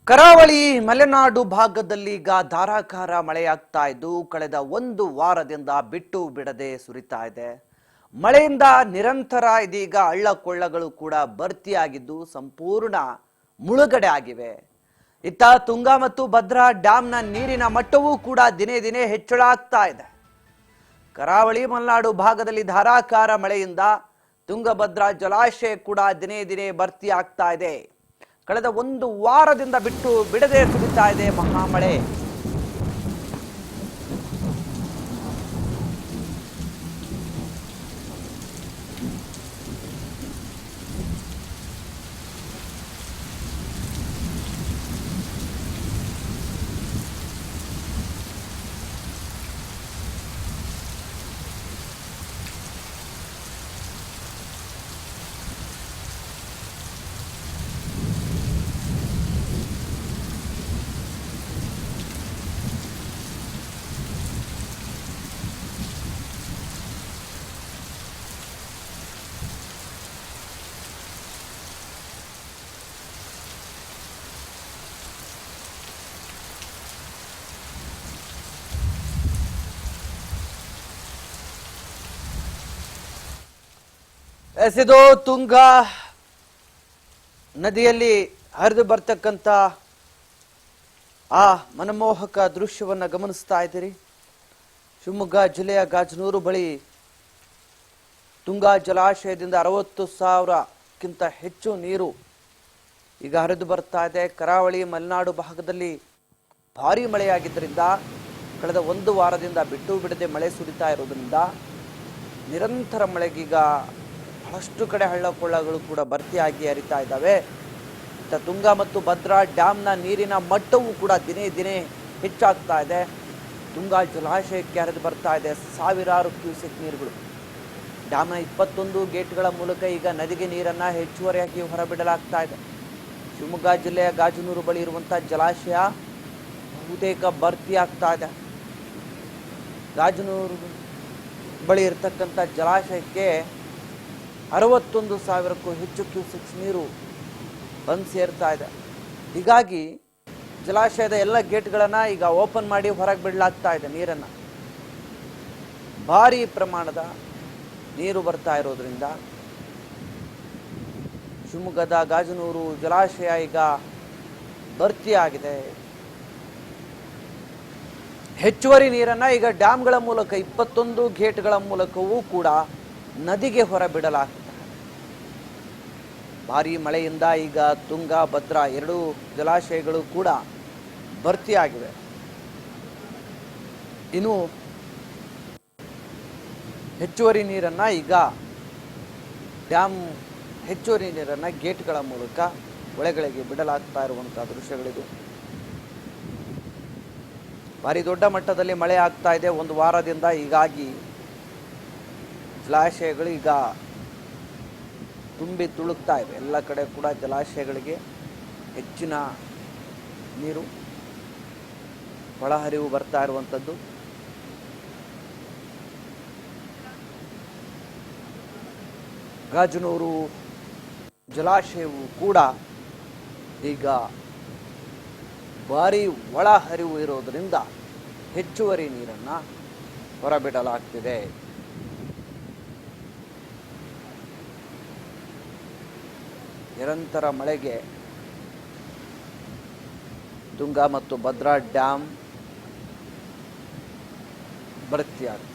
ಕರಾವಳಿ ಮಲೆನಾಡು ಭಾಗದಲ್ಲಿ ಈಗ ಧಾರಾಕಾರ ಮಳೆಯಾಗ್ತಾ ಇದ್ದು ಕಳೆದ ಒಂದು ವಾರದಿಂದ ಬಿಟ್ಟು ಬಿಡದೆ ಸುರಿತಾ ಇದೆ. ಮಳೆಯಿಂದ ನಿರಂತರ ಇದೀಗ ಹಳ್ಳಕೊಳ್ಳಗಳು ಕೂಡ ಭರ್ತಿಯಾಗಿದ್ದು ಸಂಪೂರ್ಣ ಮುಳುಗಡೆ ಆಗಿವೆ. ಇತ್ತ ತುಂಗಾ ಮತ್ತು ಭದ್ರಾ ಡ್ಯಾಂನ ನೀರಿನ ಮಟ್ಟವೂ ಕೂಡ ದಿನೇ ದಿನೇ ಹೆಚ್ಚಳ ಆಗ್ತಾ ಇದೆ. ಕರಾವಳಿ ಮಲೆನಾಡು ಭಾಗದಲ್ಲಿ ಧಾರಾಕಾರ ಮಳೆಯಿಂದ ತುಂಗಭದ್ರಾ ಜಲಾಶಯ ಕೂಡ ದಿನೇ ದಿನೇ ಭರ್ತಿ ಆಗ್ತಾ ಇದೆ. ಕಳೆದ ಒಂದು ವಾರದಿಂದ ಬಿಟ್ಟು ಬಿಡದೆ ಸುರಿತಾ ಇದೆ ಮಹಾಮಳೆ. ಎಸೆದು ತುಂಗಾ ನದಿಯಲ್ಲಿ ಹರಿದು ಬರ್ತಕ್ಕಂಥ ಆ ಮನಮೋಹಕ ದೃಶ್ಯವನ್ನ ಗಮನಿಸ್ತಾ ಇದ್ದೀರಿ. ಶಿವಮೊಗ್ಗ ಜಿಲ್ಲೆಯ ಗಾಜನೂರು ಬಳಿ ತುಂಗಾ ಜಲಾಶಯದಿಂದ 60,000ಕ್ಕಿಂತ ಹೆಚ್ಚು ನೀರು ಈಗ ಹರಿದು ಬರ್ತಾ ಇದೆ. ಕರಾವಳಿ ಮಲೆನಾಡು ಭಾಗದಲ್ಲಿ ಭಾರೀ ಮಳೆಯಾಗಿದ್ದರಿಂದ ಕಳೆದ ಒಂದು ವಾರದಿಂದ ಬಿಟ್ಟು ಬಿಡದೆ ಮಳೆ ಸುರಿತಾ ಇರೋದ್ರಿಂದ ನಿರಂತರ ಮಳೆಗೀಗ ಬಹಳಷ್ಟು ಕಡೆ ಹಳ್ಳಕೊಳ್ಳಗಳು ಕೂಡ ಭರ್ತಿಯಾಗಿ ಹರಿತಾ ಇದ್ದಾವೆ. ತುಂಗಾ ಮತ್ತು ಭದ್ರಾ ಡ್ಯಾಂನ ನೀರಿನ ಮಟ್ಟವೂ ಕೂಡ ದಿನೇ ದಿನೇ ಹೆಚ್ಚಾಗ್ತಾ ಇದೆ. ತುಂಗಾ ಜಲಾಶಯಕ್ಕೆ ಹರಿದು ಬರ್ತಾ ಇದೆ ಸಾವಿರಾರು ಕ್ಯೂಸೆಕ್ ನೀರುಗಳು. ಡ್ಯಾಮ್ನ 21 ಗೇಟ್ಗಳ ಮೂಲಕ ಈಗ ನದಿಗೆ ನೀರನ್ನು ಹೆಚ್ಚುವರಿಯಾಗಿ ಹೊರಬಿಡಲಾಗ್ತಾ ಇದೆ. ಶಿವಮೊಗ್ಗ ಜಿಲ್ಲೆಯ ಗಾಜನೂರು ಬಳಿ ಇರುವಂಥ ಜಲಾಶಯ ಬಹುತೇಕ ಭರ್ತಿ ಆಗ್ತಾ ಇದೆ. ಗಾಜನೂರು ಬಳಿ ಇರತಕ್ಕಂಥ ಜಲಾಶಯಕ್ಕೆ 61,000ಕ್ಕೂ ಹೆಚ್ಚು ಕ್ಯೂಸೆಕ್ಸ್ ನೀರು ಬಂದು ಸೇರ್ತಾ ಇದೆ. ಹೀಗಾಗಿ ಜಲಾಶಯದ ಎಲ್ಲ ಗೇಟ್ಗಳನ್ನು ಈಗ ಓಪನ್ ಮಾಡಿ ಹೊರಗೆ ಬಿಡಲಾಗ್ತಾ ಇದೆ. ನೀರನ್ನು ಭಾರೀ ಪ್ರಮಾಣದ ನೀರು ಬರ್ತಾ ಇರೋದ್ರಿಂದ ಶಿವಮೊಗ್ಗದ ಗಾಜನೂರು ಜಲಾಶಯ ಈಗ ಭರ್ತಿಯಾಗಿದೆ. ಹೆಚ್ಚುವರಿ ನೀರನ್ನು ಈಗ ಡ್ಯಾಮ್ಗಳ ಮೂಲಕ 21 ಗೇಟ್ಗಳ ಮೂಲಕವೂ ಕೂಡ ನದಿಗೆ ಹೊರಬಿಡಲಾಗ್ತದೆ. ಭಾರೀ ಮಳೆಯಿಂದ ಈಗ ತುಂಗಾ ಭದ್ರಾ ಎರಡೂ ಜಲಾಶಯಗಳು ಕೂಡ ಭರ್ತಿಯಾಗಿವೆ. ಇನ್ನು ಹೆಚ್ಚುವರಿ ನೀರನ್ನು ಈಗ ಡ್ಯಾಮ್ ಹೆಚ್ಚುವರಿ ನೀರನ್ನು ಗೇಟ್ಗಳ ಮೂಲಕ ಹೊಳೆಗಳಿಗೆ ಬಿಡಲಾಗ್ತಾ ಇರುವಂಥ ದೃಶ್ಯಗಳಿದು. ಭಾರಿ ದೊಡ್ಡ ಮಟ್ಟದಲ್ಲಿ ಮಳೆ ಆಗ್ತಾ ಇದೆ ಒಂದು ವಾರದಿಂದ. ಹೀಗಾಗಿ ಜಲಾಶಯಗಳು ಈಗ ತುಂಬಿ ತುಳುಕ್ತಾ ಇವೆ. ಎಲ್ಲ ಕಡೆ ಕೂಡ ಜಲಾಶಯಗಳಿಗೆ ಹೆಚ್ಚಿನ ನೀರು ಒಳಹರಿವು ಬರ್ತಾ ಇರುವಂಥದ್ದು. ಗಾಜನೂರು ಜಲಾಶಯವು ಕೂಡ ಈಗ ಭಾರಿ ಒಳಹರಿವು ಇರೋದರಿಂದ ಹೆಚ್ಚುವರಿ ನೀರನ್ನು ಹೊರಬಿಡಲಾಗ್ತಿದೆ. ನಿರಂತರ ಮಳೆಗೆ ತುಂಗಾ ಮತ್ತು ಭದ್ರಾ ಡ್ಯಾಮ್ ಭರ್ತಿಯಾಗಿದೆ.